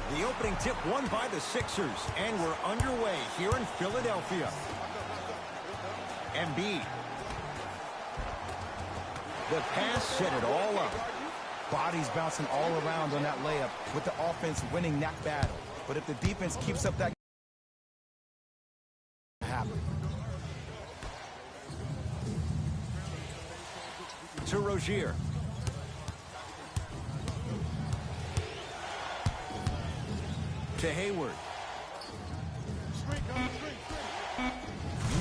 The opening tip won by the Sixers, and we're underway here in Philadelphia. Embiid. The pass set it all up. Bodies bouncing all around on that layup with the offense winning that battle. But if the defense keeps up that happen. To Rozier. To Hayward.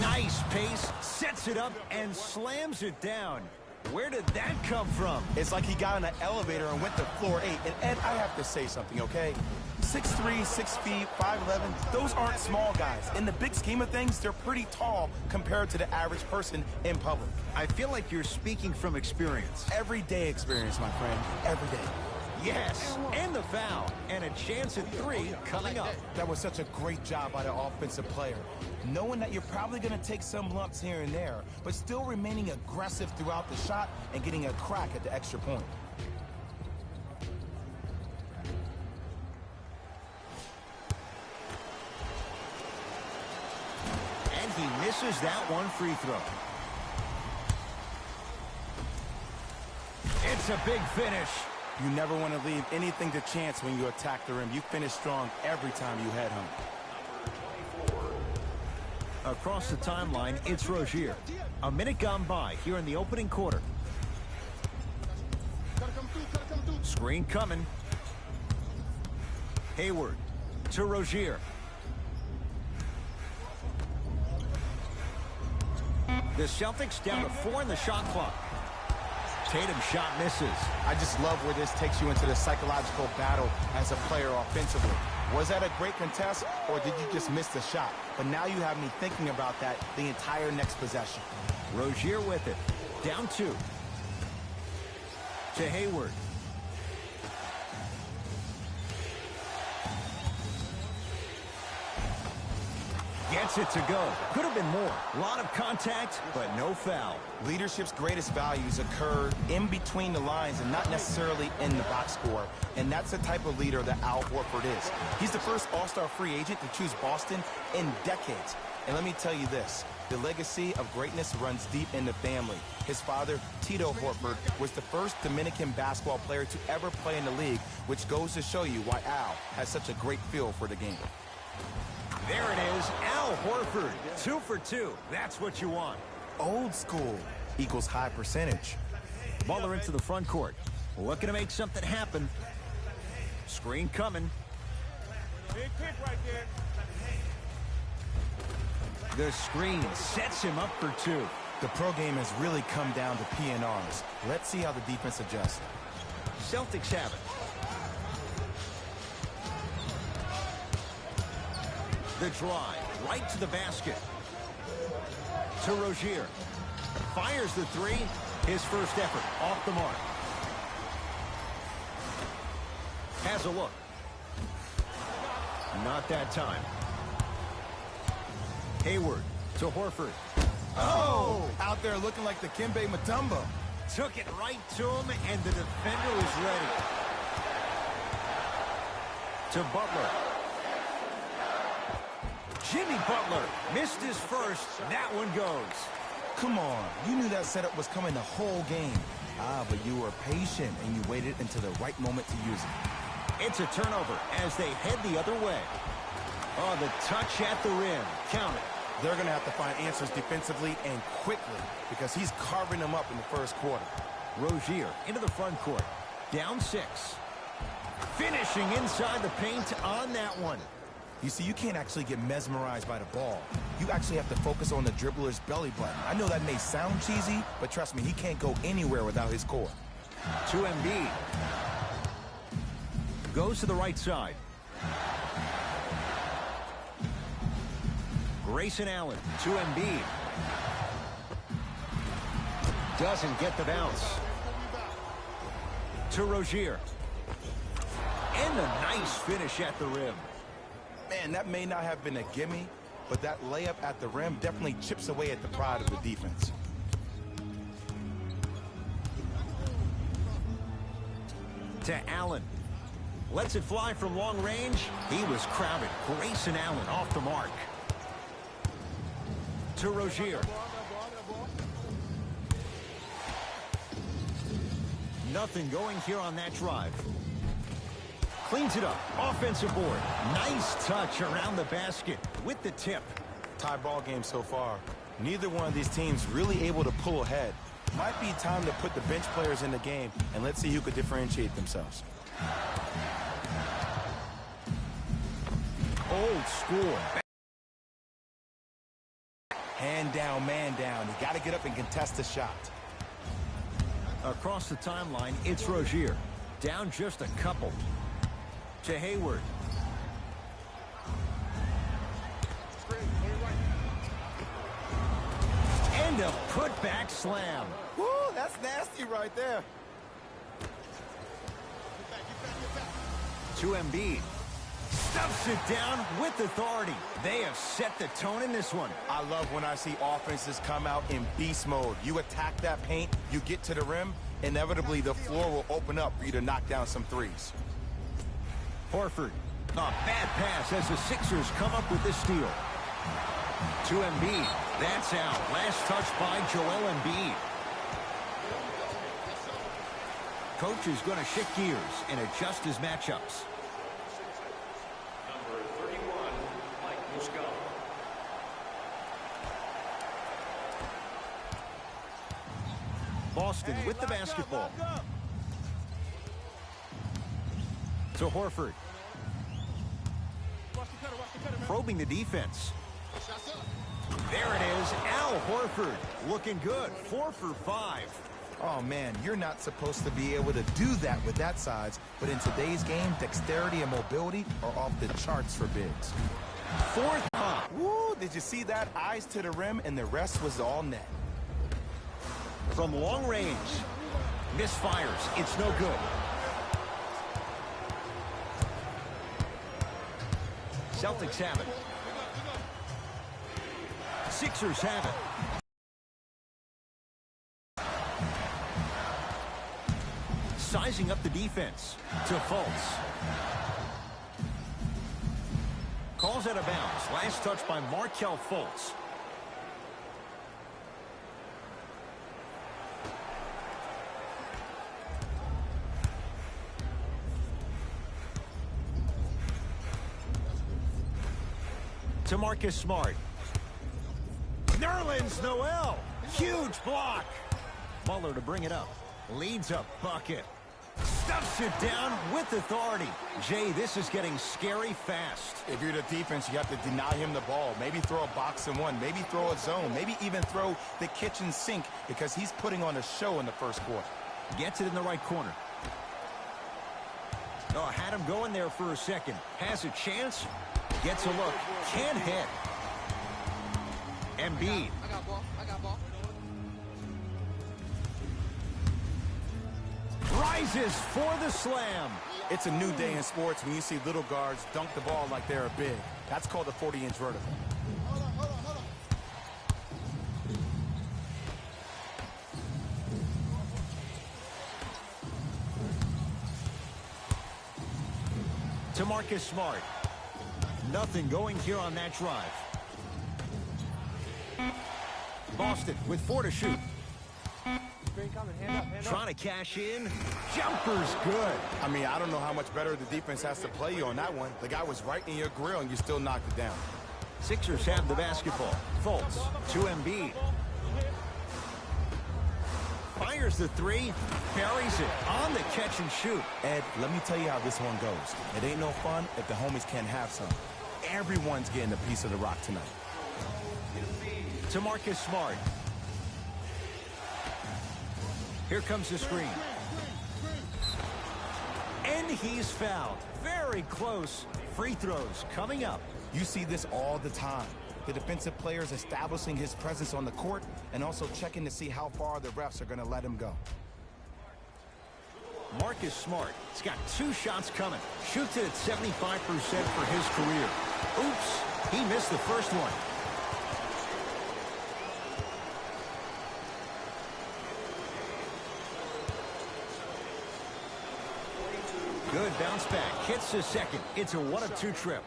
Nice pace, sets it up, and slams it down. Where did that come from? It's like he got in an elevator and went to floor 8. And Ed, I have to say something, okay? 6'3", 6 feet, 5'11", those aren't small guys. In the big scheme of things, they're pretty tall compared to the average person in public. I feel like you're speaking from experience. Everyday experience, my friend. Every day. Yes, and the foul, and a chance at 3 coming up. That was such a great job by the offensive player. Knowing that you're probably going to take some lumps here and there, but still remaining aggressive throughout the shot and getting a crack at the extra point. And he misses that one free throw. It's a big finish. You never want to leave anything to chance when you attack the rim. You finish strong every time you head home. Across the timeline, it's Rozier. A minute gone by here in the opening quarter. Screen coming. Hayward to Rozier. The Celtics down to 4 in the shot clock. Tatum's shot misses. I just love where this takes you into the psychological battle as a player offensively. Was that a great contest, or did you just miss the shot? But now you have me thinking about that the entire next possession. Rozier with it. Down 2. To Hayward. Gets it to go. Could have been more. A lot of contact, but no foul. Leadership's greatest values occur in between the lines and not necessarily in the box score. And that's the type of leader that Al Horford is. He's the first all-star free agent to choose Boston in decades. And let me tell you this, the legacy of greatness runs deep in the family. His father, Tito Horford, was the first Dominican basketball player to ever play in the league, which goes to show you why Al has such a great feel for the game. There it is, Al Horford. 2 for 2. That's what you want. Old school equals high percentage. Butler into the front court. Looking to make something happen. Screen coming. Big kick right there. The screen sets him up for 2. The pro game has really come down to PNRs. Let's see how the defense adjusts. Celtics have it. The drive, right to the basket. To Rozier. Fires the 3. His first effort, off the mark. Has a look. Not that time. Hayward to Horford. Oh! Out there looking like the Kimbe Mutombo. Took it right to him, and the defender was ready. To Butler. Jimmy Butler missed his first. That one goes. Come on. You knew that setup was coming the whole game. But you were patient, and you waited until the right moment to use it. It's a turnover as they head the other way. Oh, the touch at the rim. Count it. They're going to have to find answers defensively and quickly because he's carving them up in the first quarter. Rozier into the front court. Down 6. Finishing inside the paint on that one. You see, you can't actually get mesmerized by the ball. You actually have to focus on the dribbler's belly button. I know that may sound cheesy, but trust me, he can't go anywhere without his core. To Embiid. Goes to the right side. Grayson Allen to Embiid. Doesn't get the bounce. To Rozier. And a nice finish at the rim. Man, that may not have been a gimme, but that layup at the rim definitely chips away at the pride of the defense. To Allen. Lets it fly from long range. He was crowded. Grayson Allen off the mark. To Rozier. Nothing going here on that drive. Cleans it up. Offensive board. Nice touch around the basket with the tip. Tie ball game so far. Neither one of these teams really able to pull ahead. Might be time to put the bench players in the game, and let's see who could differentiate themselves. Old school. Hand down, man down. You got to get up and contest the shot. Across the timeline, it's Rozier. Down just a couple. To Hayward. And a putback slam. Woo, that's nasty right there. To Embiid. Stuffs it down with authority. They have set the tone in this one. I love when I see offenses come out in beast mode. You attack that paint, you get to the rim, inevitably the floor will open up for you to knock down some threes. Horford. A bad pass as the Sixers come up with this steal. To Embiid. That's out. Last touch by Joel Embiid. Coach is going to shift gears and adjust his matchups. Number 31, Mike Muscala. Boston with the basketball. To Horford. Probing the defense. There it is. Al Horford looking good. 4 for 5. Oh, man, you're not supposed to be able to do that with that size, but in today's game, dexterity and mobility are off the charts for bigs. Fourth up. Woo, did you see that? Eyes to the rim, and the rest was all net. From long range. Misfires. It's no good. Celtics have it. Sixers have it. Sizing up the defense to Fultz. Calls out of bounds. Last touch by Markelle Fultz. To Marcus Smart. Nerlens Noel. Huge block. Muller to bring it up. Leads a bucket. Stuffs it down with authority. Jay, this is getting scary fast. If you're the defense, you have to deny him the ball. Maybe throw a box and one. Maybe throw a zone. Maybe even throw the kitchen sink because he's putting on a show in the first quarter. Gets it in the right corner. Oh, had him going there for a second. Has a chance. Gets a look. Can't hit. Embiid. I got ball. Rises for the slam. It's a new day in sports when you see little guards dunk the ball like they're big. That's called a 40-inch vertical. Hold on. To Marcus Smart. Nothing going here on that drive. Boston with 4 to shoot. Trying to cash in. Jumper's good. I mean, I don't know how much better the defense has to play you on that one. The guy was right in your grill, and you still knocked it down. Sixers have the basketball. Fultz to Embiid. Fires the 3. Buries it on the catch and shoot. Ed, let me tell you how this one goes. It ain't no fun if the homies can't have some. Everyone's getting a piece of the rock tonight. To Marcus Smart. Here comes the screen. And he's fouled. Very close. Free throws coming up. You see this all the time. The defensive players establishing his presence on the court and also checking to see how far the refs are going to let him go. Marcus Smart. He's got 2 shots coming. Shoots it at 75% for his career. Oops. He missed the first one. Good bounce back. Hits the second. It's a 1-of-2 trip.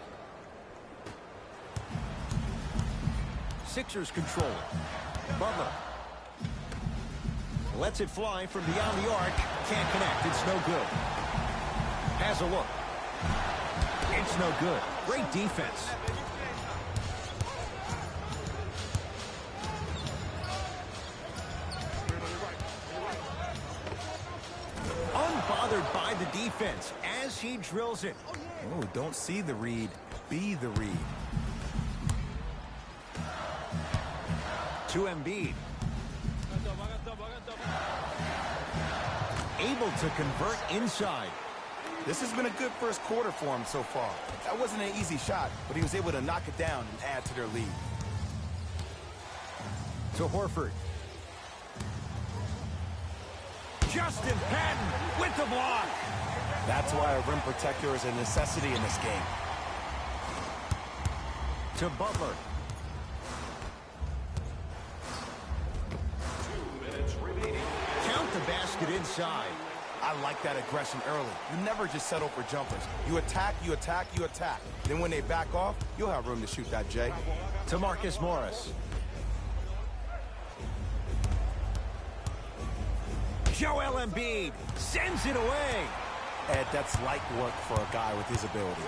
Sixers control it. Butler lets it fly from beyond the arc. Can't connect. It's no good. Has a look. It's no good. Great defense. Unbothered by the defense as he drills it. Oh, don't see the read. Be the read. To Embiid. Able to convert inside. This has been a good first quarter for him so far. That wasn't an easy shot, but he was able to knock it down and add to their lead. To Horford. Justin Patton with the block. That's why a rim protector is a necessity in this game. To Butler. 2 minutes remaining. Count the basket inside. I like that aggression early. You never just settle for jumpers. You attack, you attack, you attack. Then when they back off, you'll have room to shoot that, Jay. To Marcus Morris. Joel Embiid sends it away. Ed, that's light work for a guy with his ability.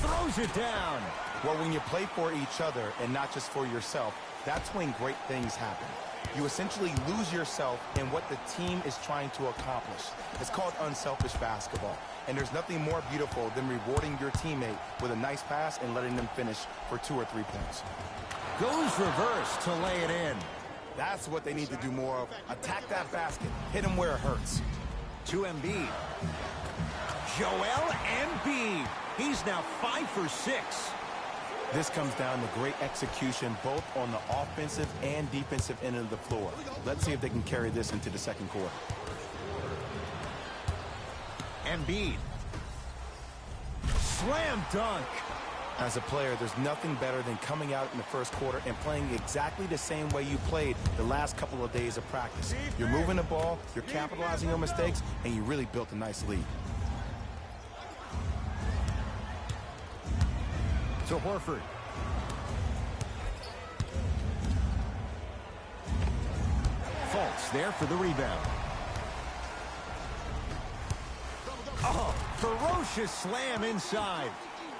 Throws it down. Well, when you play for each other and not just for yourself, that's when great things happen. You essentially lose yourself in what the team is trying to accomplish. It's called unselfish basketball. And there's nothing more beautiful than rewarding your teammate with a nice pass and letting them finish for 2 or 3 points. Goes reverse to lay it in. That's what they need to do more of. Attack that basket. Hit him where it hurts. To Embiid. Joel Embiid. He's now 5 for 6. This comes down to great execution both on the offensive and defensive end of the floor. Let's see if they can carry this into the second quarter. Embiid. Slam dunk. As a player, there's nothing better than coming out in the first quarter and playing exactly the same way you played the last couple of days of practice. You're moving the ball, you're capitalizing on mistakes, and you really built a nice lead. To Horford. Fultz there for the rebound. Oh, ferocious slam inside.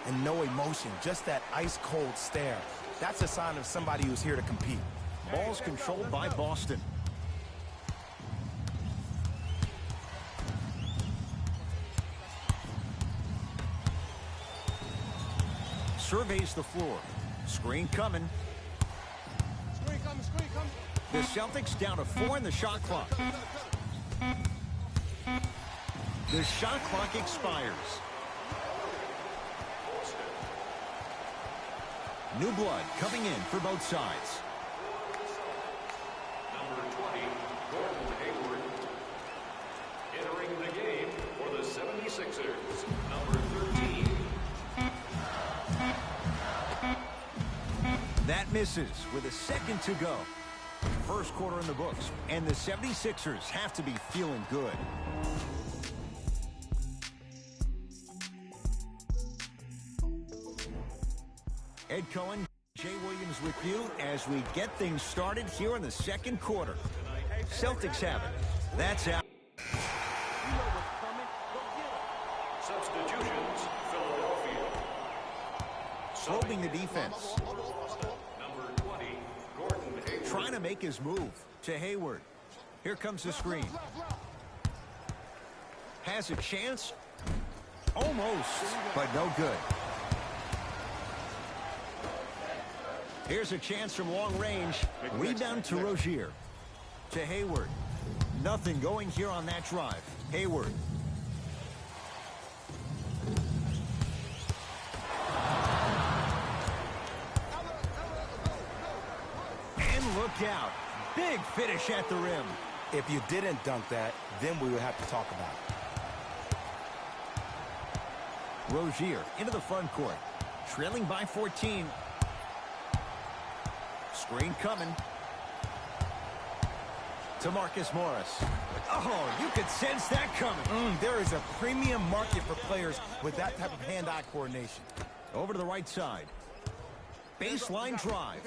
And no emotion, just that ice-cold stare. That's a sign of somebody who's here to compete. Ball's controlled by Boston. Surveys the floor. Screen coming. Screen coming, screen coming. The Celtics down to 4 in the shot clock. The shot clock expires. New blood coming in for both sides. Number 20, Gordon Hayward. Entering the game for the 76ers, number 13. That misses with a second to go. First quarter in the books, and the 76ers have to be feeling good. Ed Cohen, Jay Williams with you as we get things started here in the second quarter. Celtics have it. That's out. Substitutions, Philadelphia. Probing the defense. Number 20, Gordon Hayward. Trying to make his move to Hayward. Here comes the screen. Has a chance. Almost, but no good. Here's a chance from long range. Rebound to Rozier. To Hayward. Nothing going here on that drive. Hayward. And look out. Big finish at the rim. If you didn't dunk that, then we would have to talk about it. Rozier into the front court. Trailing by 14. Screen coming. to Marcus Morris. Oh, you could sense that coming. There is a premium market for players with that type of hand-eye coordination. Over to the right side. Baseline drive.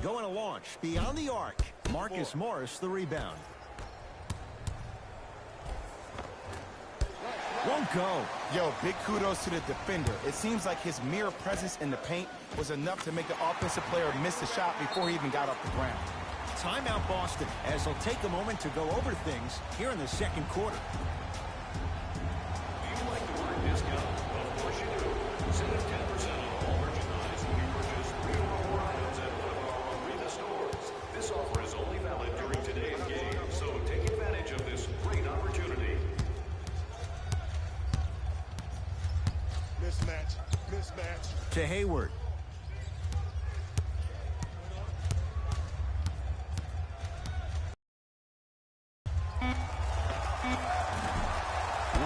Going to launch beyond the arc. Marcus Morris, the rebound. Won't go. Yo, big kudos to the defender. It seems like his mere presence in the paint was enough to make the offensive player miss the shot before he even got off the ground. Timeout Boston, as they'll take a moment to go over things here in the second quarter. Do you like the word discount? Of course you do. Save 10% on all merchandise when you purchase 3 or more items at one of our arena stores. This offer is only valid during today's game, so take advantage of this great opportunity. Mismatch. To Hayward.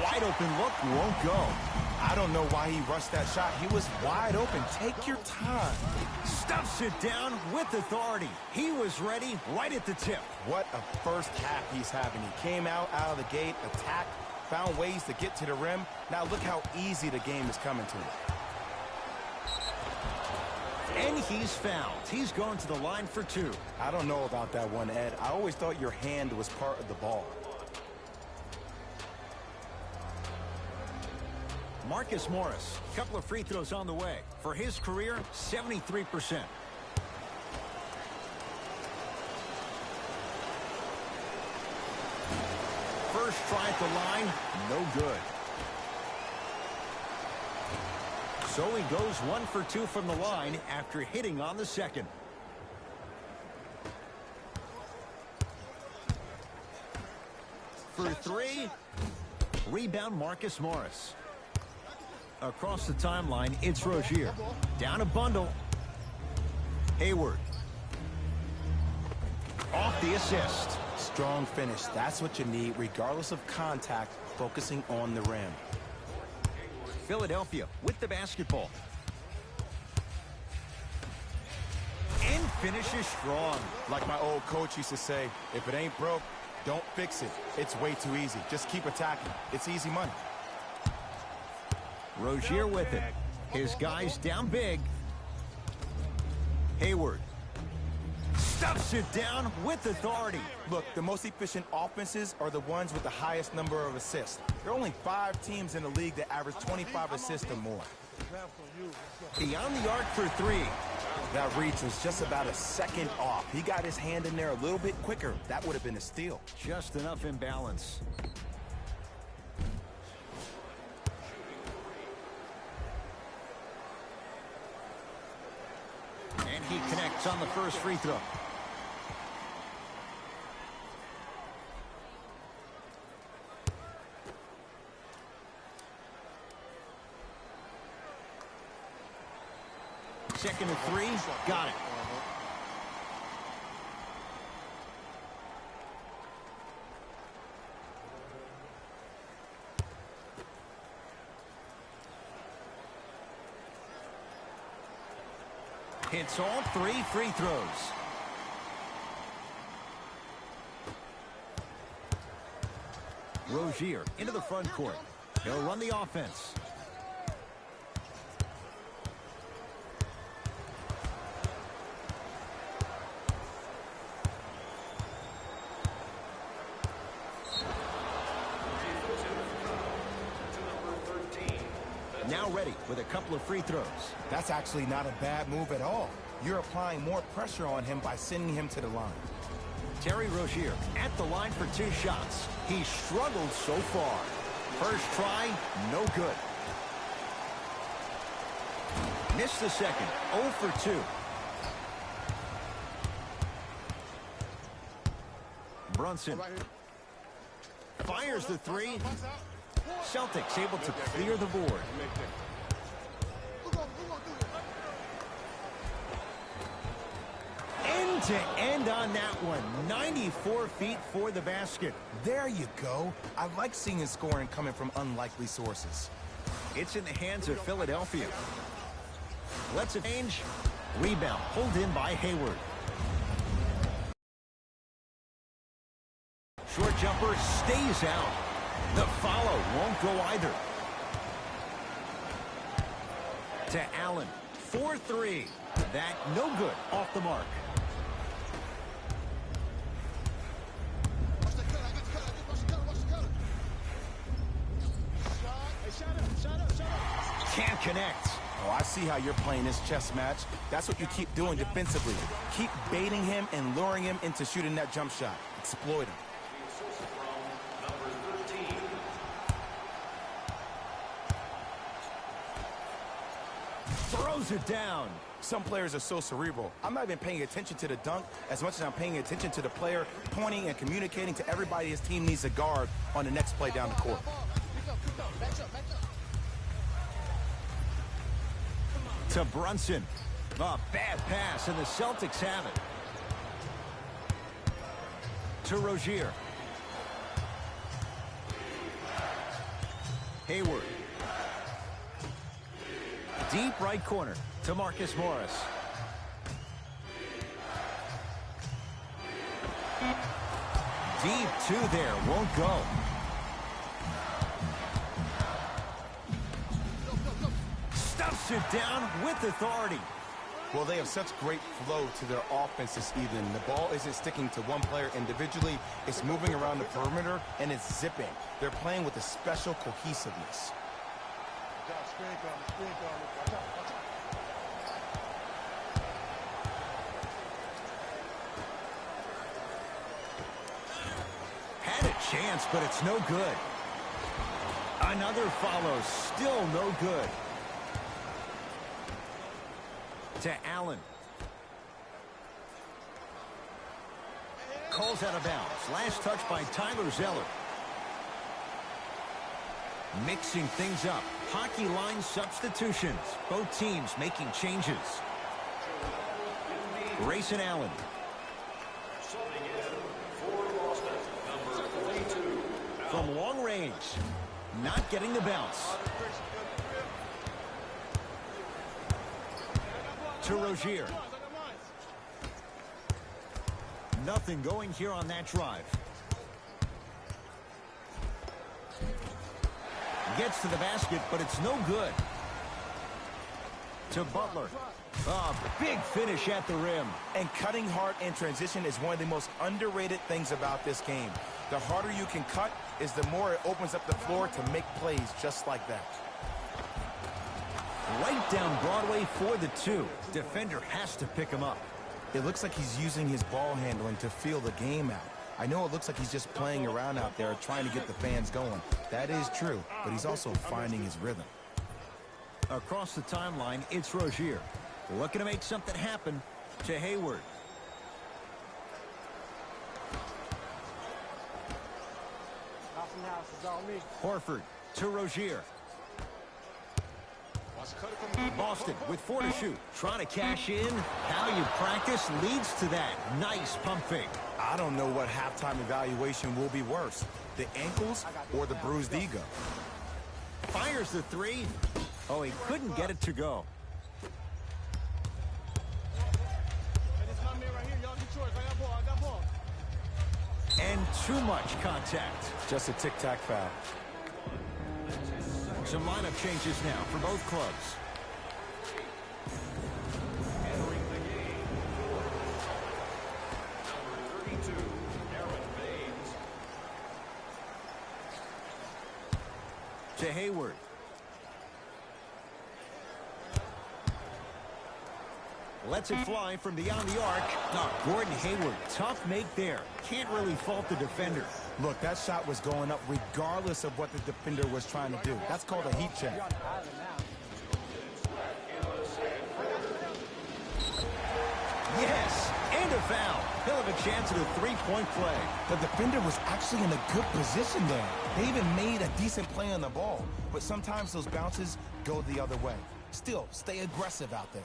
Wide open look, won't go. I don't know why he rushed that shot. He was wide open. Take your time. Stuffs it down with authority. He was ready right at the tip. What a first half he's having. He came out of the gate, attacked, found ways to get to the rim. Now look how easy the game is coming to him. And he's fouled. He's going to the line for 2. I don't know about that one, Ed. I always thought your hand was part of the ball. Marcus Morris, a couple of free throws on the way. For his career, 73%. First try at the line, no good. So he goes 1 for 2 from the line after hitting on the second. For 3, rebound Marcus Morris. Across the timeline, it's Rozier. Down a bundle. Hayward. Off the assist. Strong finish. That's what you need, regardless of contact, focusing on the rim. Philadelphia with the basketball. And finishes strong. Like my old coach used to say, if it ain't broke, don't fix it. It's way too easy. Just keep attacking. It's easy money. Rozier with it. His guys down big. Hayward. Stuffs it down with authority. Look, the most efficient offenses are the ones with the highest number of assists. There are only 5 teams in the league that average 25 assists or more. Beyond the arc for 3. That reach was just about a second off. He got his hand in there a little bit quicker. That would have been a steal. Just enough imbalance. And he connects on the first free throw. Second and 3, got it. Hits all 3 free throws. Rozier into the front court. He'll run the offense. Now ready with a couple of free throws. That's actually not a bad move at all. You're applying more pressure on him by sending him to the line. Terry Rozier at the line for 2 shots. He struggled so far. First try, no good. Missed the second, 0 for 2. Brunson fires the 3. Celtics able to clear the board. End to end on that one. 94 feet for the basket. There you go. I like seeing scoring coming from unlikely sources. It's in the hands of Philadelphia. Let's change. Rebound pulled in by Hayward. jumper stays out. The follow won't go either. To Allen. 4-3. That no good. Off the mark. Can't connect. Oh, I see how you're playing this chess match. That's what you keep doing defensively. Keep baiting him and luring him into shooting that jump shot. Exploit him. Throws it down. Some players are so cerebral. I'm not even paying attention to the dunk as much as I'm paying attention to the player pointing and communicating to everybody his team needs to guard on the next play down the court. To Brunson. A bad pass, and the Celtics have it. To Rozier. Hayward. Deep right corner to Marcus Morris. Deep two there, won't go. Stuffs it down with authority. Well, they have such great flow to their offense this evening. The ball isn't sticking to one player individually. It's moving around the perimeter, and it's zipping. They're playing with a special cohesiveness. Had a chance, but it's no good. Another follow, still no good. To Allen. Calls out of bounds. Last touch by Tyler Zeller. Mixing things up. Hockey line substitutions. Both teams making changes. Grayson Allen. From long range. Not getting the bounce. To Rozier. Nothing going here on that drive. Gets to the basket, but it's no good. To Butler. A big finish at the rim. And cutting hard in transition is one of the most underrated things about this game. The harder you can cut is the more it opens up the floor to make plays just like that. Right down Broadway for the two. Defender has to pick him up. It looks like he's using his ball handling to feel the game out. I know it looks like he's just playing around out there trying to get the fans going. That is true, but he's also finding his rhythm. Across the timeline, it's Rozier. Looking to make something happen. To Hayward. Horford to Rozier. Boston with 4 to shoot. Trying to cash in. How you practice leads to that. Nice pump fake. I don't know what halftime evaluation will be worse, the ankles or the bruised ego. Fires the three. Oh, he couldn't get it to go. And too much contact. Just a tic-tac foul. Some lineup changes now for both clubs. Entering the game, number 32, Aaron Baines. To Hayward. Lets it fly from beyond the arc. Oh, Gordon Hayward, tough make there. Can't really fault the defender. Look, that shot was going up regardless of what the defender was trying to do. That's called a heat check. Yes, and a foul. He'll have a chance at a three-point play. The defender was actually in a good position there. They even made a decent play on the ball. But sometimes those bounces go the other way. Still, stay aggressive out there.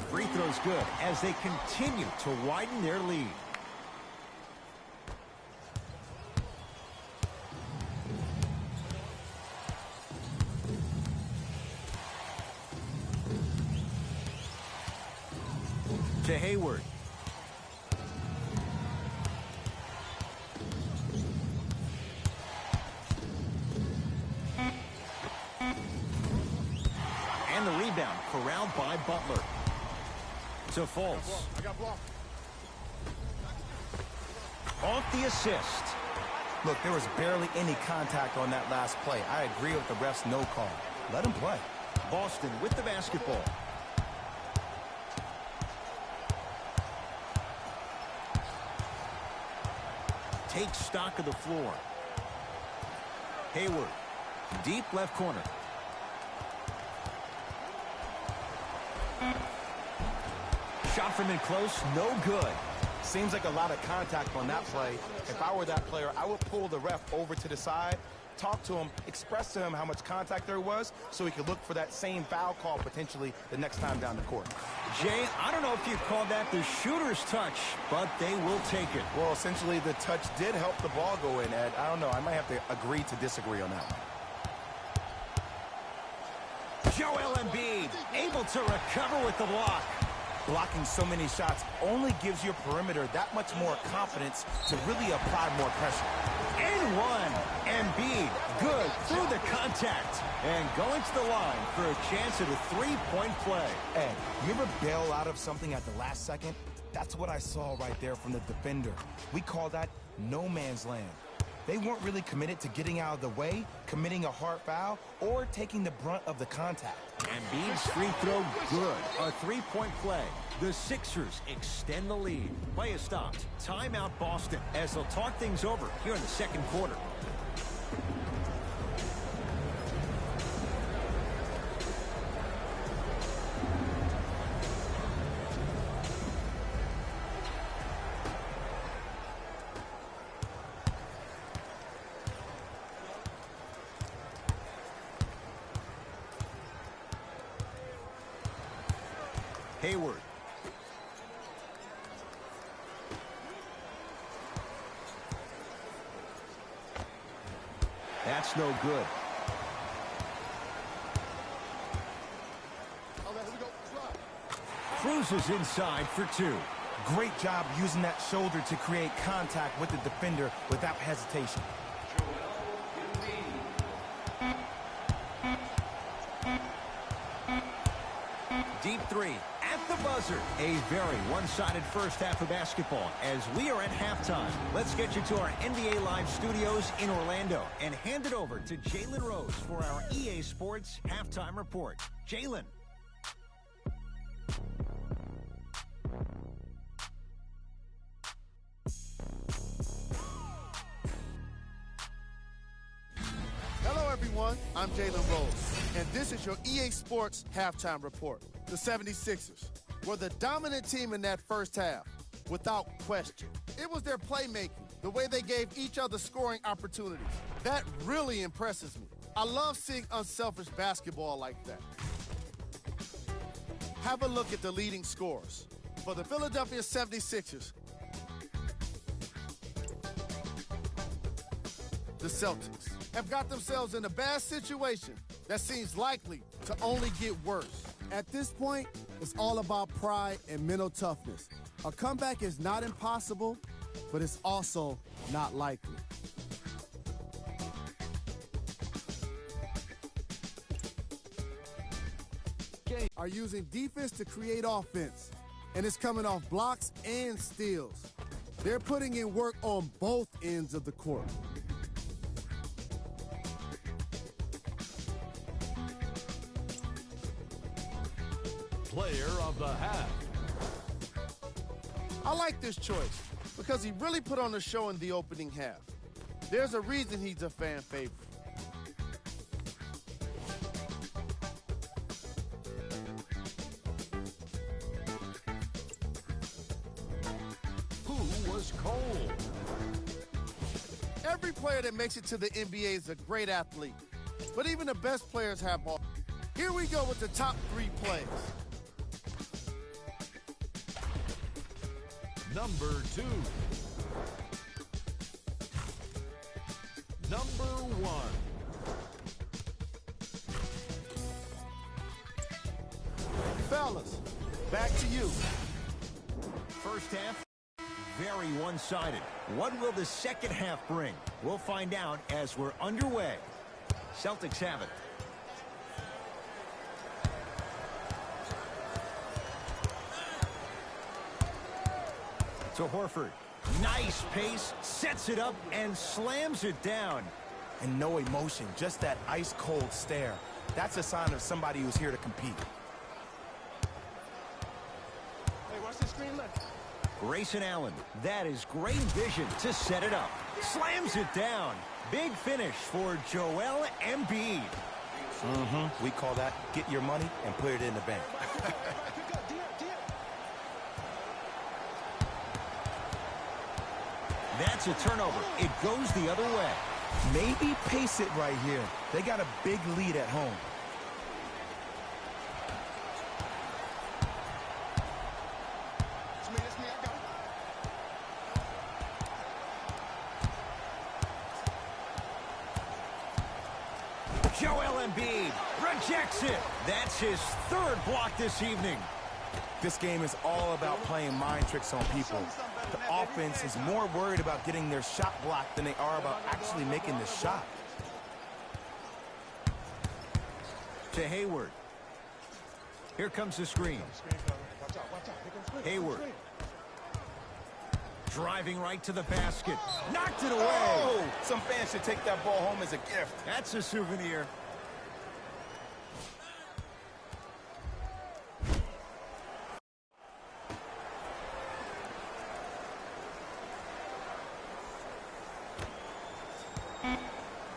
Free throw's good as they continue to widen their lead. To Hayward. rebound by Butler. To Fultz. I got blocked. Off the assist. Look, there was barely any contact on that last play. I agree with the ref's no call. Let him play. Boston with the basketball. Take stock of the floor. Hayward, deep left corner. Shot from in close, no good. Seems like a lot of contact on that play. If I were that player, I would pull the ref over to the side, talk to him, express to him how much contact there was so he could look for that same foul call potentially the next time down the court. Jay, I don't know if you'd call that the shooter's touch, but they will take it. Well, essentially, the touch did help the ball go in, Ed. I don't know. I might have to agree to disagree on that one. Joel Embiid able to recover with the block. Blocking so many shots only gives your perimeter that much more confidence to really apply more pressure. And one. Embiid good through the contact and going to the line for a chance at a three-point play. Ed, you ever bail out of something at the last second? That's what I saw right there from the defender. We call that no man's land. They weren't really committed to getting out of the way, committing a hard foul, or taking the brunt of the contact. Embiid's free throw good. A three-point play. The Sixers extend the lead. Play is stopped. Timeout Boston as they'll talk things over here in the second quarter. Hayward. That's no good. Cruises inside for two. Great job using that shoulder to create contact with the defender without hesitation. Deep three at the buzzer. A very one-sided first half of basketball as we are at halftime. Let's get you to our NBA Live studios in Orlando and hand it over to Jalen Rose for our EA Sports halftime report. Jalen. Hello, everyone. I'm Jalen Rose, and this is your EA Sports halftime report. The 76ers were the dominant team in that first half, without question. It was their playmaking, the way they gave each other scoring opportunities. That really impresses me. I love seeing unselfish basketball like that. Have a look at the leading scorers. For the Philadelphia 76ers, the Celtics have got themselves in a bad situation that seems likely to only get worse. At this point, it's all about pride and mental toughness. A comeback is not impossible, but it's also not likely. Are using defense to create offense, and it's coming off blocks and steals. They're putting in work on both ends of the court. Player of the half. I like this choice because he really put on a show in the opening half. There's a reason he's a fan favorite. Who was cold? Every player that makes it to the NBA is a great athlete, but even the best players have ball. Here we go with the top three plays. Number 2. Number 1. Fellas, back to you. First half, very one-sided. What will the second half bring? We'll find out as we're underway. Celtics have it. To Horford. Nice pace, sets it up, and slams it down. And no emotion, just that ice-cold stare. That's a sign of somebody who's here to compete. Hey, watch the screen left. Grayson Allen, that is great vision to set it up. Slams it down. Big finish for Joel Embiid. We call that get your money and put it in the bank. That's a turnover. It goes the other way. Maybe pace it right here. They got a big lead at home. It's me, I got it. Joel Embiid rejects it. That's his third block this evening. This game is all about playing mind tricks on people. The offense is more worried about getting their shot blocked than they are about actually making the shot. To Hayward. Here comes the screen. Hayward. Driving right to the basket. Knocked it away. Oh! Some fans should take that ball home as a gift. That's a souvenir.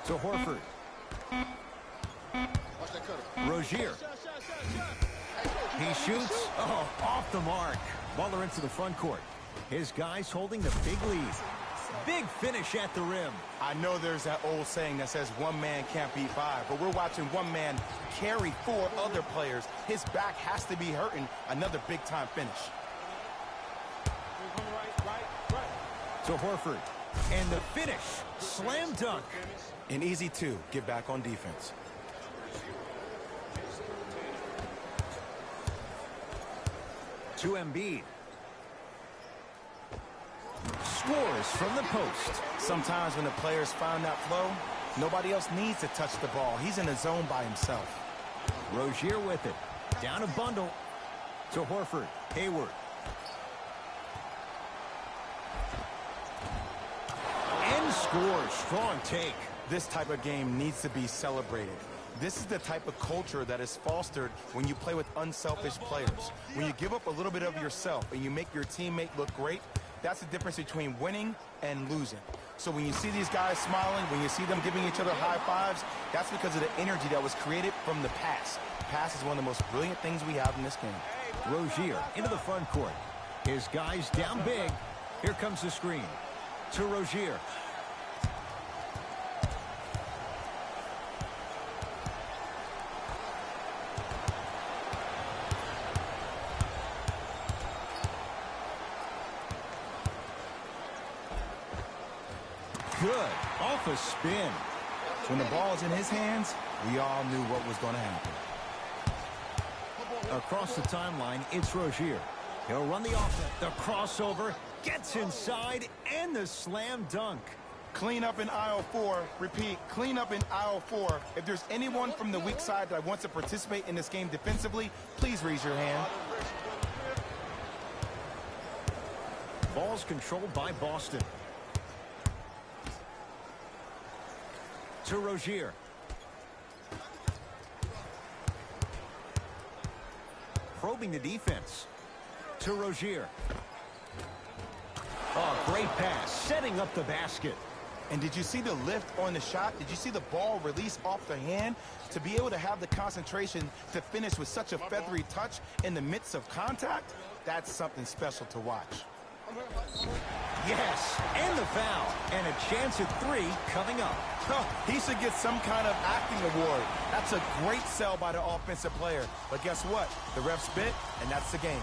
To Horford. Watch that cutter. Rozier. He shoots. Oh, off the mark. Butler into the front court. His guys holding the big lead. Big finish at the rim. I know there's that old saying that says one man can't beat five, but we're watching one man carry four other players. His back has to be hurting. Another big-time finish. To Horford. And the finish. Slam dunk. An easy two. Get back on defense. To Embiid. Scores from the post. Sometimes when the players find that flow, nobody else needs to touch the ball. He's in a zone by himself. Rozier with it. Down a bundle. To Horford. Hayward. And scores. Strong take. This type of game needs to be celebrated. This is the type of culture that is fostered when you play with unselfish players. When you give up a little bit of yourself and you make your teammate look great, that's the difference between winning and losing. So when you see these guys smiling, when you see them giving each other high fives, that's because of the energy that was created from the pass. Pass is one of the most brilliant things we have in this game. Rozier into the front court. His guys down big. Here comes the screen. To Rozier. Good. Off a spin. When the ball's in his hands, we all knew what was going to happen. Across the timeline, it's Rozier. He'll run the offense. The crossover, gets inside, and the slam dunk. Clean up in aisle 4. Repeat, clean up in aisle 4. If there's anyone from the weak side that wants to participate in this game defensively, please raise your hand. Ball's controlled by Boston. To Rozier. Probing the defense. To Rozier. Oh, great pass. Setting up the basket. And did you see the lift on the shot? Did you see the ball release off the hand? To be able to have the concentration to finish with such a feathery touch in the midst of contact, that's something special to watch. Yes, and the foul. And a chance at 3 coming up. He should get some kind of acting award. That's a great sell by the offensive player. But guess what? The ref spit, and that's the game.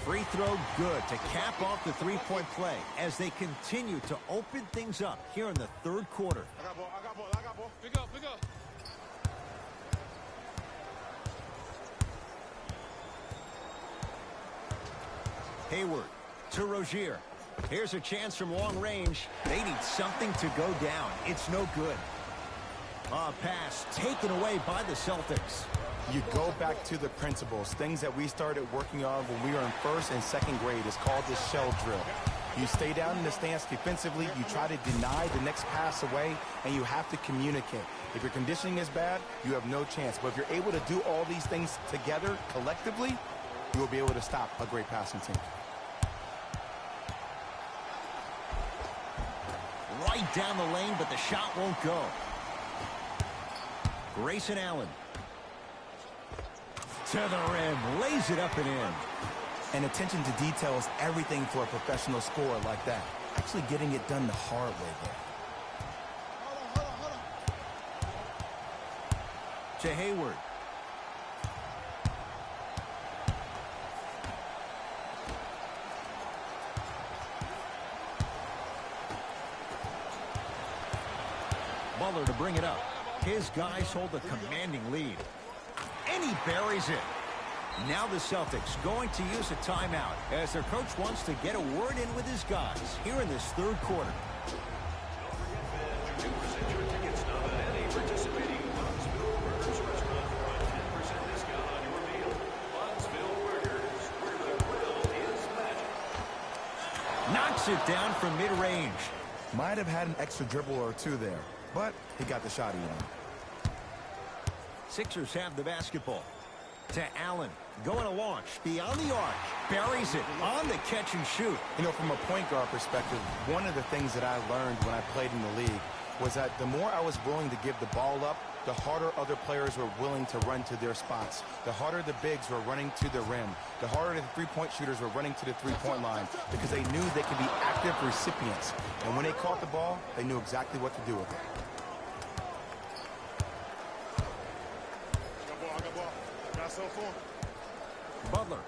Free throw good to cap off the three-point play as they continue to open things up here in the third quarter. I got ball. Pick up. Hayward to Rozier. Here's a chance from long range. They need something to go down. It's no good. A pass taken away by the Celtics. You go back to the principles, things that we started working on when we were in first and second grade. It's called the shell drill. You stay down in the stance defensively, you try to deny the next pass away, and you have to communicate. If your conditioning is bad, you have no chance. But if you're able to do all these things together, collectively, you will be able to stop a great passing team. Right down the lane, but the shot won't go. Grayson Allen. To the rim, lays it up and in. And attention to detail is everything for a professional scorer like that. Actually getting it done the hard way there. Hold on. To Hayward. Butler to bring it up. His guys hold a commanding lead. And he buries it. Now the Celtics going to use a timeout as their coach wants to get a word in with his guys here in this third quarter. Don't forget, fans, you can present your tickets now at any participating Huntsville Burgers restaurant for a 10% discount on your meal. Huntsville Burgers, where the grill is magic. Knocks it down from mid-range. Might have had an extra dribble or two there, but he got the shot he wanted. Sixers have the basketball. To Allen. Going to launch. Beyond the arc. Buries it on the catch and shoot. You know, from a point guard perspective, one of the things that I learned when I played in the league was that the more I was willing to give the ball up, the harder other players were willing to run to their spots. The harder the bigs were running to the rim. The harder the three-point shooters were running to the three-point line because they knew they could be active recipients. And when they caught the ball, they knew exactly what to do with it. I got ball. Got so far. Butler.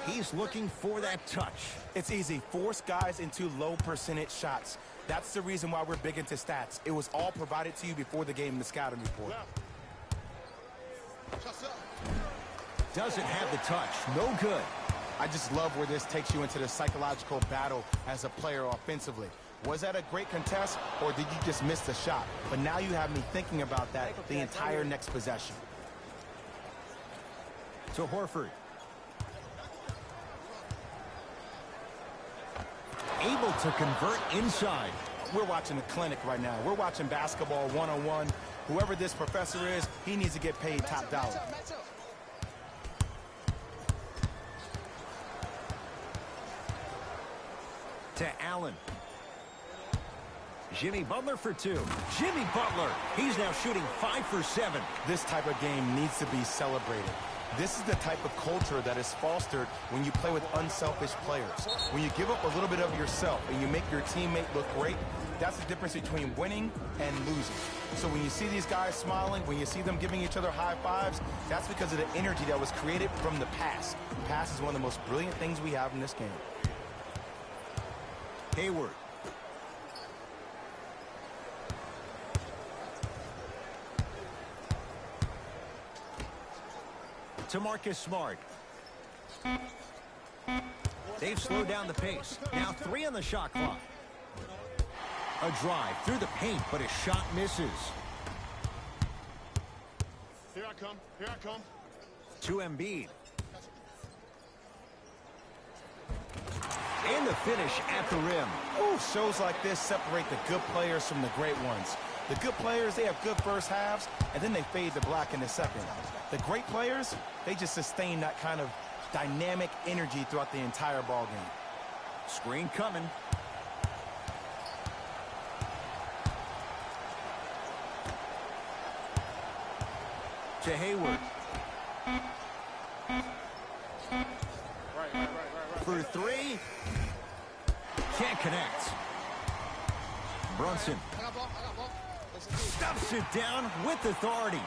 He's looking for that touch. It's easy. Force guys into low percentage shots. That's the reason why we're big into stats. It was all provided to you before the game in the scouting report. Doesn't have the touch. No good. I just love where this takes you into the psychological battle as a player offensively. Was that a great contest, or did you just miss the shot? But now you have me thinking about that the entire next possession. To Horford. Able to convert inside. We're watching a clinic right now. We're watching basketball one-on-one. Whoever this professor is, he needs to get paid top dollar. To Allen. Jimmy Butler for two. Jimmy Butler. He's now shooting 5 for 7. This type of game needs to be celebrated. This is the type of culture that is fostered when you play with unselfish players. When you give up a little bit of yourself and you make your teammate look great, that's the difference between winning and losing. So when you see these guys smiling, when you see them giving each other high fives, that's because of the energy that was created from the pass. Pass is one of the most brilliant things we have in this game. Hayward. To Marcus Smart. They've slowed down the pace. Now 3 on the shot clock. A drive through the paint, but his shot misses. Here I come. Here I come. To Embiid. And the finish at the rim. Ooh, shows like this separate the good players from the great ones. The good players, they have good first halves, and then they fade to black in the second. The great players, they just sustain that kind of dynamic energy throughout the entire ball game. Screen coming. To Hayward. Right. For 3. Can't connect. Brunson. I got ball. Stuffs it down with authority.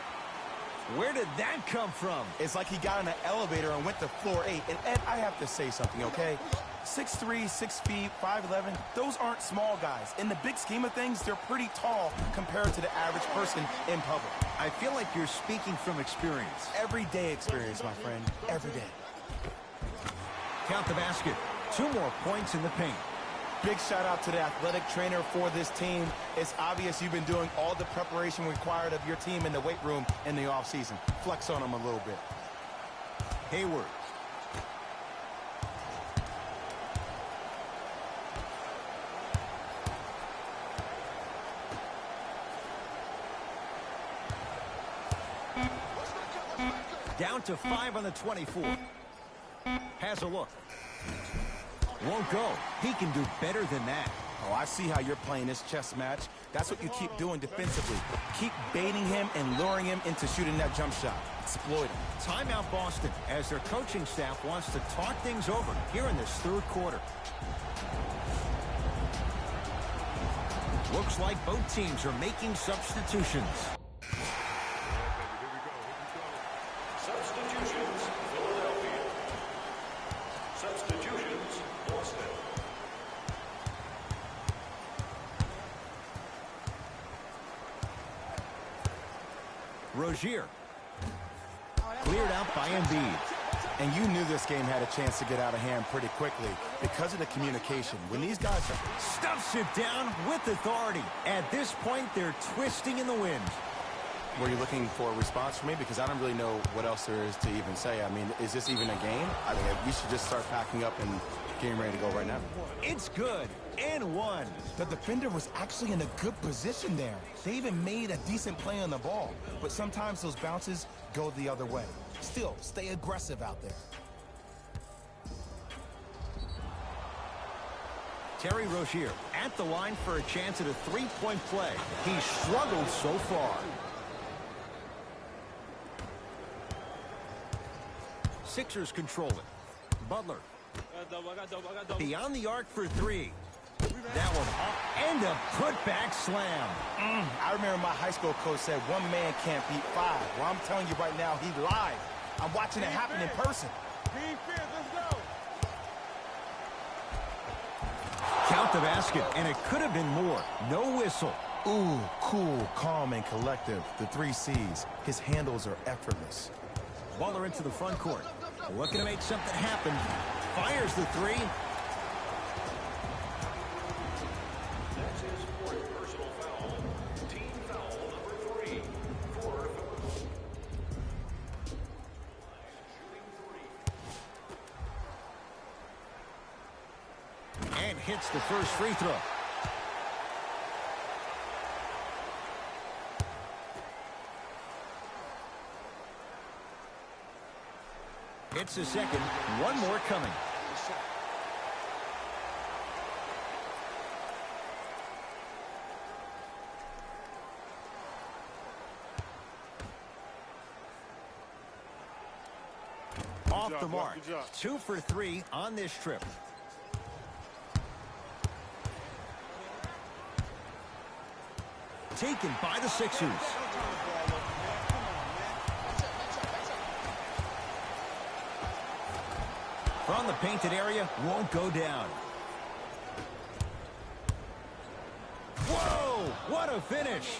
Where did that come from? It's like he got in an elevator and went to floor 8. And Ed, I have to say something, okay? 6'3", 6 feet, 5'11", those aren't small guys. In the big scheme of things, they're pretty tall compared to the average person in public. I feel like you're speaking from experience. Everyday experience, my friend. Every day. Count the basket. 2 more points in the paint. Big shout out to the athletic trainer for this team. It's obvious you've been doing all the preparation required of your team in the weight room in the offseason. Flex on them a little bit. Hayward. Down to 5 on the 24. Has a look. Won't go. He can do better than that. Oh, I see how you're playing this chess match. That's what you keep doing defensively. Keep baiting him and luring him into shooting that jump shot. Exploit him. Timeout Boston as their coaching staff wants to talk things over here in this third quarter. Looks like both teams are making substitutions. Substitutions, Philadelphia. Substitutions, Boston. Rozier. Cleared out by Embiid. And you knew this game had a chance to get out of hand pretty quickly because of the communication. When these guys are... Stuffs it down with authority. At this point, they're twisting in the wind. Were you looking for a response from me? Because I don't really know what else there is to even say. I mean, is this even a game? I mean, we should just start packing up and getting ready to go right now. It's good. And one. The defender was actually in a good position there. They even made a decent play on the ball. But sometimes those bounces go the other way. Still, stay aggressive out there. Terry Rozier at the line for a chance at a three-point play. He struggled so far. Sixers control it. Butler. Beyond the arc for three. That one up and a putback slam. I remember my high school coach said one man can't beat five. Well, I'm telling you right now, he lied. I'm watching it happen in person. Let's go. Count the basket, and it could have been more. No whistle. Ooh, cool, calm, and collective. The 3 C's. His handles are effortless. Butler into the front court. Looking to make something happen. Fires the three. That's his 4th personal foul. Team foul number 3. Ford. And hits the first free throw. It's the second. One more coming. Off the mark. 2 for 3 on this trip. Taken by the Sixers. From the painted area, won't go down. Whoa, what a finish.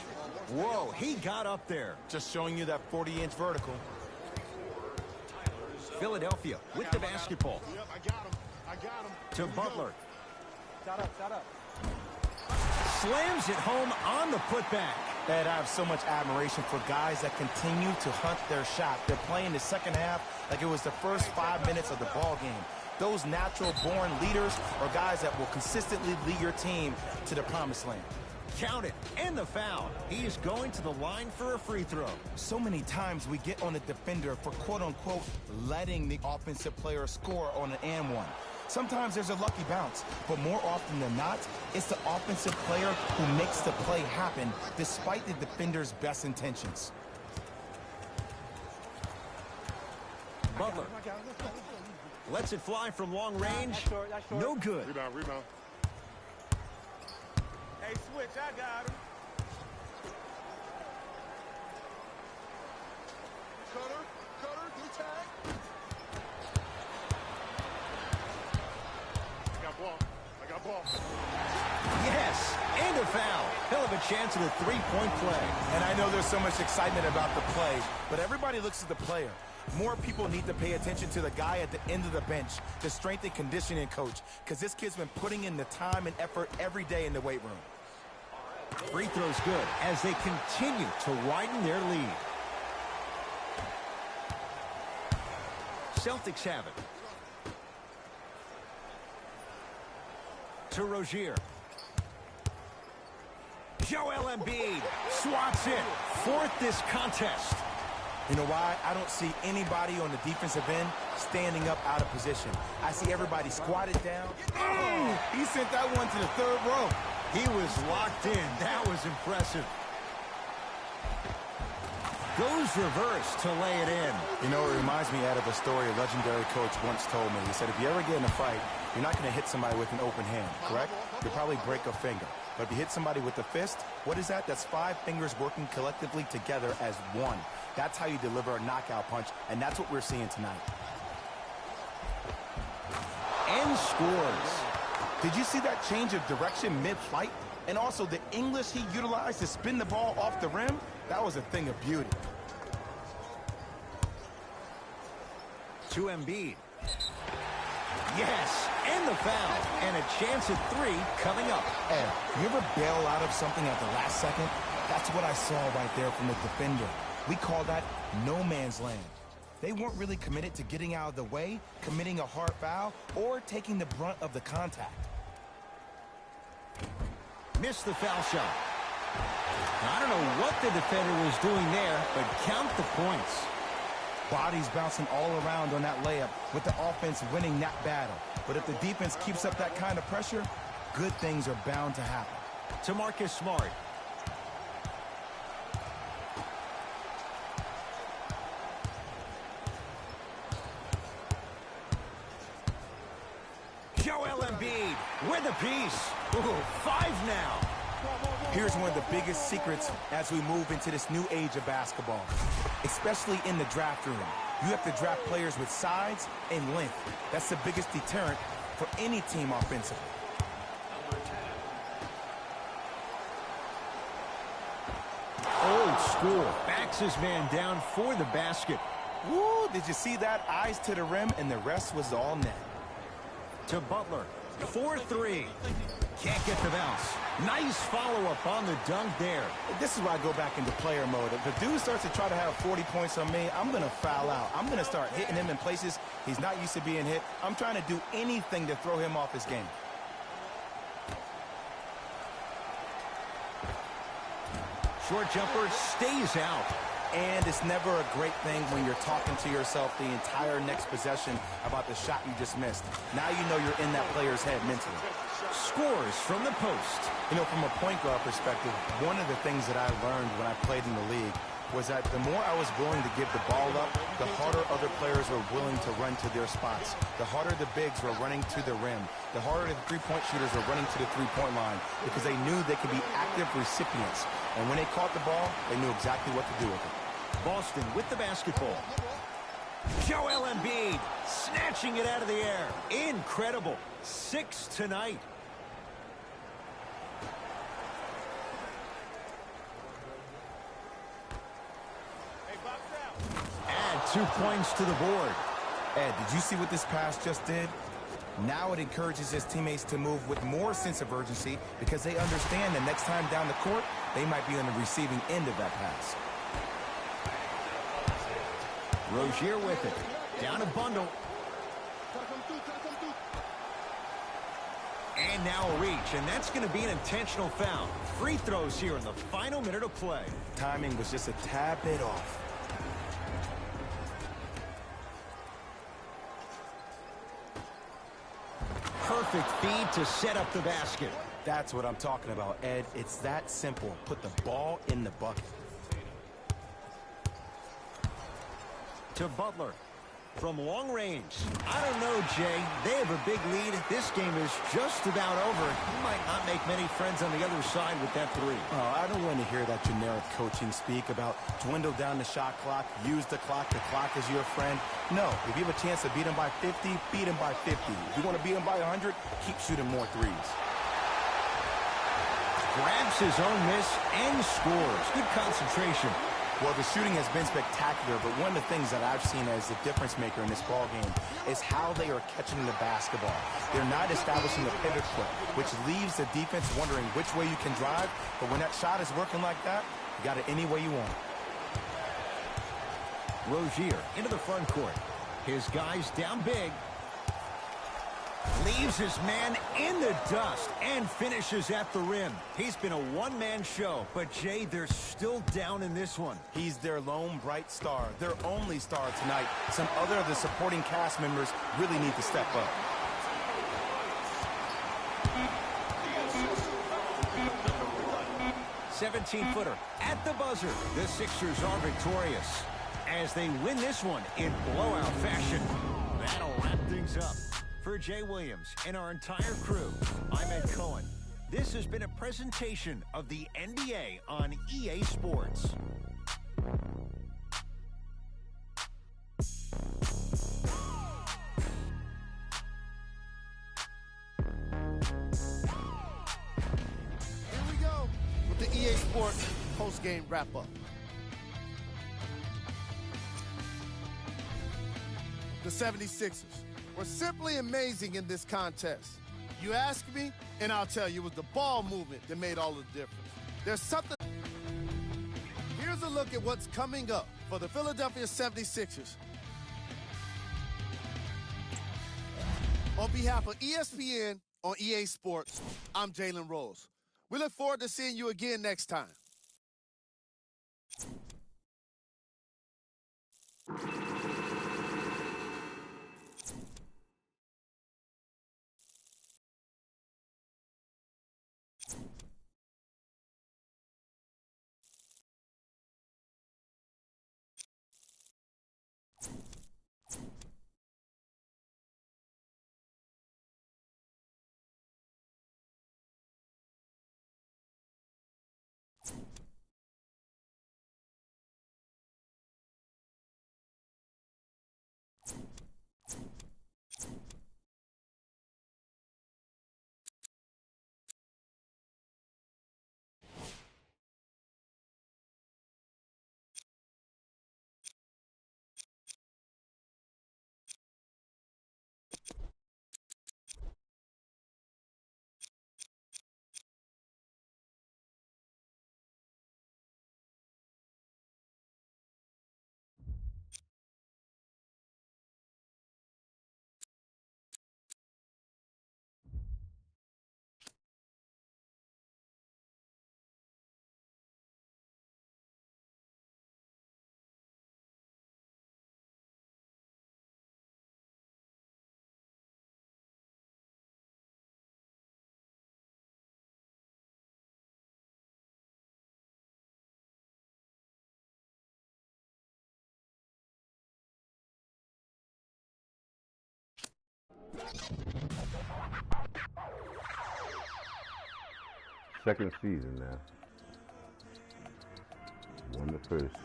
Whoa, he got up there. Just showing you that 40-inch vertical. Philadelphia with the basketball. Yep, I got him. To Butler. Shot up. Slams it home on the putback. Ed, I have so much admiration for guys that continue to hunt their shot. They're playing the second half like it was the first 5 minutes of the ball game. Those natural-born leaders are guys that will consistently lead your team to the promised land. Count it, and the foul. He is going to the line for a free throw. So many times we get on the defender for quote-unquote letting the offensive player score on an and one. Sometimes there's a lucky bounce, but more often than not, it's the offensive player who makes the play happen despite the defender's best intentions. Butler lets it fly from long range. No good. Rebound. Hey, switch, I got him. Cutter, good tag. I got ball. Yes, and a foul. Hell of a chance at a three-point play. And I know there's so much excitement about the play, but everybody looks at the player. More people need to pay attention to the guy at the end of the bench, the strength and conditioning coach, because this kid's been putting in the time and effort every day in the weight room. Free throw's good as they continue to widen their lead. Celtics have it. To Rozier. Joel Embiid swats it. Fourth this contest. You know why? I don't see anybody on the defensive end standing up out of position. I see everybody squatted down. Oh, he sent that one to the third row. He was locked in. That was impressive. Goes reverse to lay it in. You know, it reminds me of a story a legendary coach once told me. He said, if you ever get in a fight, you're not going to hit somebody with an open hand, correct? You'll probably break a finger. But if you hit somebody with a fist, what is that? That's 5 fingers working collectively together as one. That's how you deliver a knockout punch, and that's what we're seeing tonight. And scores. Did you see that change of direction mid-flight? And also the English he utilized to spin the ball off the rim? That was a thing of beauty. To Embiid. Yes, and the foul. And a chance at 3 coming up. Ed, you ever bail out of something at the last second? That's what I saw right there from the defender. We call that no man's land. They weren't really committed to getting out of the way, committing a hard foul, or taking the brunt of the contact. Missed the foul shot. I don't know what the defender was doing there, but count the points. Bodies bouncing all around on that layup with the offense winning that battle. But if the defense keeps up that kind of pressure, good things are bound to happen. To Marcus Smart. Joel Embiid with a piece. Ooh, 5 now. Here's one of the biggest secrets as we move into this new age of basketball, especially in the draft room. You have to draft players with size and length. That's the biggest deterrent for any team offensively. Old school. Backs his man down for the basket. Woo, did you see that? Eyes to the rim, and the rest was all net. To Butler. 4-3. Can't get the bounce. Nice follow-up on the dunk there. This is why I go back into player mode. If the dude starts to try to have 40 points on me, I'm going to foul out. I'm going to start hitting him in places he's not used to being hit. I'm trying to do anything to throw him off his game. Short jumper stays out. And it's never a great thing when you're talking to yourself the entire next possession about the shot you just missed. Now you know you're in that player's head mentally. Scores from the post. You know, from a point guard perspective, one of the things that I learned when I played in the league was that the more I was willing to give the ball up, the harder other players were willing to run to their spots. The harder the bigs were running to the rim. The harder the three-point shooters were running to the three-point line because they knew they could be active recipients. And when they caught the ball, they knew exactly what to do with it. Boston with the basketball. Joel Embiid snatching it out of the air. Incredible. 6 tonight. Add 2 points to the board. Ed, did you see what this pass just did? Now it encourages his teammates to move with more sense of urgency because they understand the next time down the court, they might be on the receiving end of that pass. Rozier with it. Down a bundle. And now a reach, and that's going to be an intentional foul. Free throws here in the final minute of play. Timing was just a tad bit off. Perfect feed to set up the basket. That's what I'm talking about, Ed. It's that simple. Put the ball in the bucket. To Butler from long range. I don't know, Jay. They have a big lead. This game is just about over. You might not make many friends on the other side with that 3. Oh, I don't want to hear that generic coaching speak about dwindle down the shot clock, use the clock is your friend. No, if you have a chance to beat them by 50, beat them by 50. If you want to beat them by 100, keep shooting more threes. Grabs his own miss and scores. Good concentration. Well, the shooting has been spectacular, but one of the things that I've seen as the difference maker in this ball game is how they are catching the basketball. They're not establishing a pivot foot, which leaves the defense wondering which way you can drive, but when that shot is working like that, you got it any way you want. Rozier into the front court. His guys down big. Leaves his man in the dust and finishes at the rim. He's been a one-man show, but Jay, they're still down in this one. He's their lone bright star, their only star tonight. Some other of the supporting cast members really need to step up. The 17-footer at the buzzer. The Sixers are victorious as they win this one in blowout fashion. That'll wrap things up. For Jay Williams and our entire crew, I'm Ed Cohen. This has been a presentation of the NBA on EA Sports. Here we go with the EA Sports post-game wrap-up. The 76ers were simply amazing in this contest. You ask me, and I'll tell you, it was the ball movement that made all the difference. There's something. Here's a look at what's coming up for the Philadelphia 76ers. On behalf of ESPN on EA Sports, I'm Jalen Rose. We look forward to seeing you again next time. Second season now. Won the first.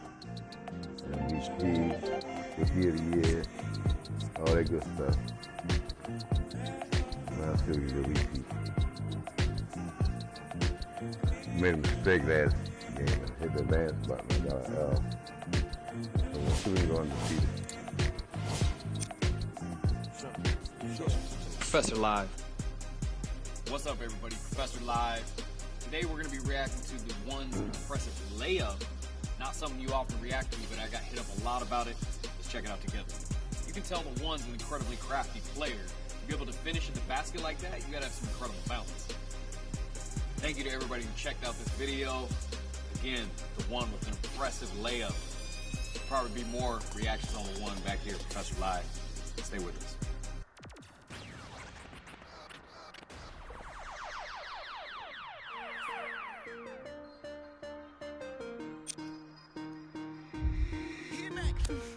MVP, Rookie of the Year, all that good stuff. Now still get a repeat. Made a mistake last game. I hit the last button. I got an L. So we'll see we go undefeated. Professor Live. What's up, everybody? Professor Live. Today we're going to be reacting to the one impressive layup. Not something you often react to, but I got hit up a lot about it. Let's check it out together. You can tell the one's an incredibly crafty player. To be able to finish in the basket like that, you got to have some incredible balance. Thank you to everybody who checked out this video. Again, the one with an impressive layup. There'll probably be more reactions on the one back here at Professor Live. Stay with us.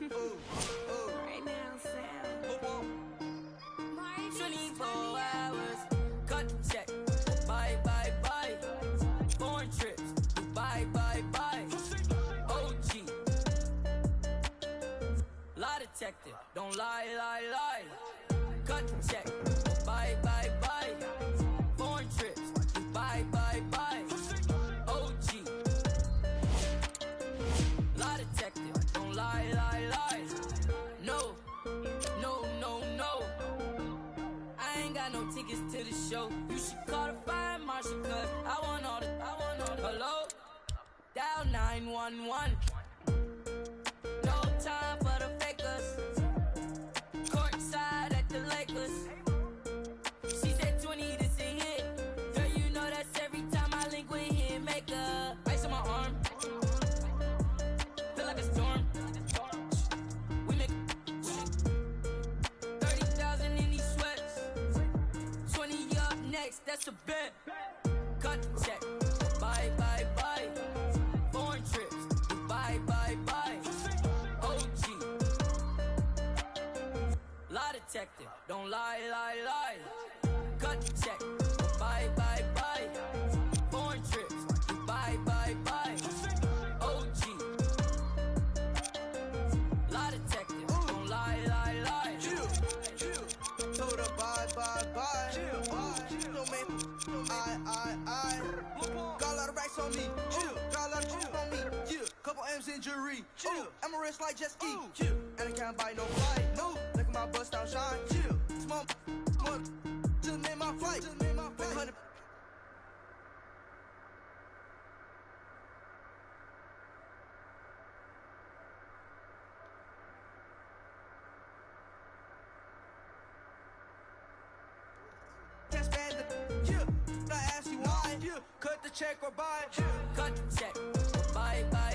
Right now, Sam. 24 hours, cut the check. Bye, bye, bye. Foreign trips, bye, bye, bye. OG. Lie detector, don't lie, lie, lie. Cut the check. Bye, bye, bye. Foreign trips, bye, bye, bye. OG. Lie tickets to the show. You should call the fire marshal, cause I want all the. Hello? Dial 911. No time for the fakers. Courtside at the Lakers. She said 20, this a hit. Girl, you know that's every time I link with him. Make a ice on my arm. Feel like a storm. We make 30,000 in these sweats. 20 up next, that's a bet. Cut the check. Bye, bye, bye. Foreign trips. Bye, bye, bye. OG. Lie detector. Don't lie, lie, lie. Cut the check. Bye, bye, bye. Foreign trips. Bye, bye, bye. OG. Lie detector. Don't lie, lie, lie. Chill. Told her bye, bye, bye. Don't make I. Got a lot of racks on me. Got a lot of chips on me. Couple M's in jewelry. I'm a rich like jet ski. And I can't buy no flight. No. Look at my bust down shine. Small. Just made my flight. 100. Can't stand it. I ask you why. Cut the check or buy. Cut the check. Bye, bye.